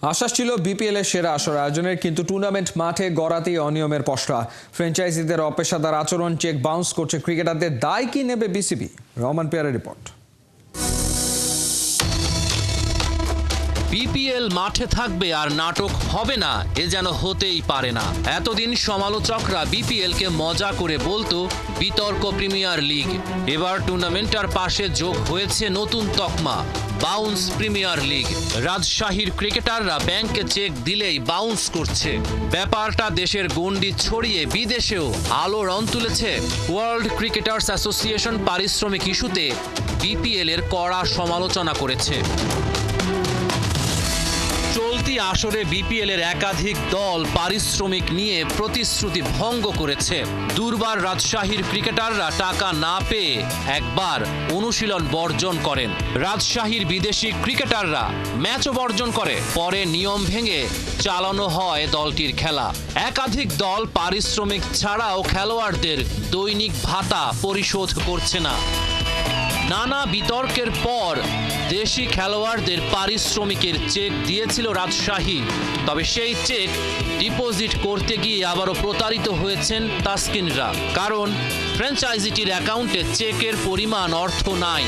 আশ্বাস ছিল বিপিএল এর সেরা আসর আয়োজনের, কিন্তু টুর্নামেন্ট মাঠে গড়াতেই অনিয়মের পসরা। ফ্র্যাঞ্চাইজিদের অপেশাদার আচরণ, চেক বাউন্স করছে ক্রিকেটারদের, দায় কি নেবে বিসিবি? রহমান পেয়ারের রিপোর্ট। বিপিএল মাঠে থাকবে আর নাটক হবে না, এ যেন হতেই পারে না। এতদিন সমালোচকরা বিপিএল কে মজা করে বলতো বিতর্ক প্রিমিয়ার লিগ। এবার টুর্নামেন্টের পাশে যোগ হয়েছে নতুন তকমা, বাউন্স প্রিমিয়ার লিগ। রাজশাহীর ক্রিকেটাররা ব্যাংকে চেক দিলেই বাউন্স করছে। ব্যাপারটা দেশের গণ্ডি ছড়িয়ে বিদেশেও আলো রং তুলেছে। ওয়ার্ল্ড ক্রিকেটার্স অ্যাসোসিয়েশন পারিশ্রমিক ইস্যুতে বিপিএল এর কড়া সমালোচনা করেছে। চলতি আসরে বিপিএল এর একাধিক দল পারিশ্রমিক নিয়ে প্রতিশ্রুতি ভঙ্গ করেছে। দুর্বার রাজশাহীর ক্রিকেটাররা টাকা না পেয়ে একবার অনুশীলন বর্জন করেন। রাজশাহীর বিদেশি ক্রিকেটাররা ম্যাচও বর্জন করে। পরে নিয়ম ভেঙে চালানো হয় দলটির খেলা। একাধিক দল পারিশ্রমিক ছাড়াও খেলোয়াড়দের দৈনিক ভাতা পরিশোধ করছে না। নানা বিতর্কের পর দেশি খেলোয়াড়দের পারিশ্রমিকের চেক দিয়েছিল রাজশাহী। তবে সেই চেক ডিপোজিট করতে গিয়ে আবারও প্রতারিত হয়েছেন তাসকিনরা, কারণ ফ্র্যাঞ্চাইজিটির অ্যাকাউন্টে চেকের পরিমাণ অর্থ নাই।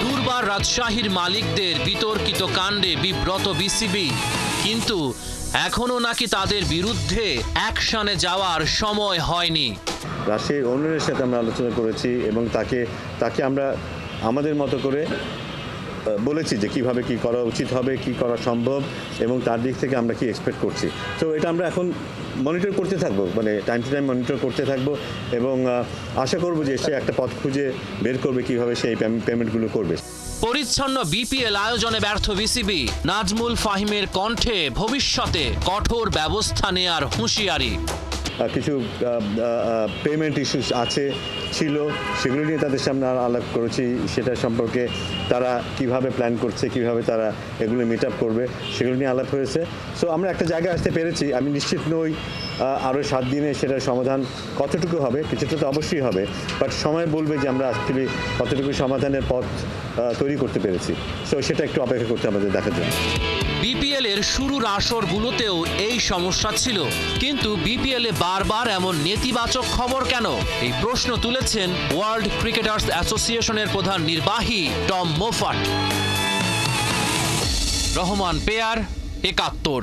দুর্বার রাজশাহীর মালিকদের বিতর্কিত কাণ্ডে বিব্রত বিসিবি, কিন্তু এখনো নাকি তাদের বিরুদ্ধে অ্যাকশনে যাওয়ার সময় হয়নি। রাজশাহীর ওনারের সাথে আমরা আলোচনা করেছি এবং তাকে আমরা আমাদের মতো করে বলেছি যে কিভাবে কি করা উচিত হবে, কি করা সম্ভব এবং তার দিক থেকে আমরা কি এক্সপেক্ট করছি। তো এটা আমরা এখন মনিটর করতে থাকবো, মানে টাইম টু টাইম মনিটর করতে থাকবো এবং আশা করবো যে সে একটা পথ খুঁজে বের করবে কিভাবে সেই পেমেন্টগুলো করবে। পরিচ্ছন্ন বিপিএল আয়োজনে ব্যর্থ বিসিবি, নাজমুল ফাহিমের কণ্ঠে ভবিষ্যতে কঠোর ব্যবস্থা নেয়ার হুঁশিয়ারি। কিছু পেমেন্ট ইস্যুস ছিল, সেগুলো নিয়ে তাদের সামনে আলাপ করেছি। সেটা সম্পর্কে তারা কিভাবে প্ল্যান করছে, কিভাবে তারা এগুলো মিট আপ করবে, সেগুলো নিয়ে আলাপ হয়েছে। সো আমরা একটা জায়গায় আসতে পেরেছি। আমি নিশ্চিত নই আরও 7 দিনে সেটার সমাধান কতটুকু হবে। কিছুটা তো অবশ্যই হবে, বাট সময় বলবে যে আমরা অ্যাকচুয়ালি কতটুকু সমাধানের পথ তৈরি করতে পেরেছি। সো সেটা একটু অপেক্ষা করতে আমাদের দেখার জন্য। বিপিএল এর শুরুর আসরগুলোতেও এই সমস্যা ছিল, কিন্তু বিপিএল এ বারবার এমন নেতিবাচক খবর কেন? এই প্রশ্ন তুলেছেন ওয়ার্ল্ড ক্রিকেটার্স অ্যাসোসিয়েশনের প্রধান নির্বাহী টম মোফাট। রহমান পেয়ার, ৭১।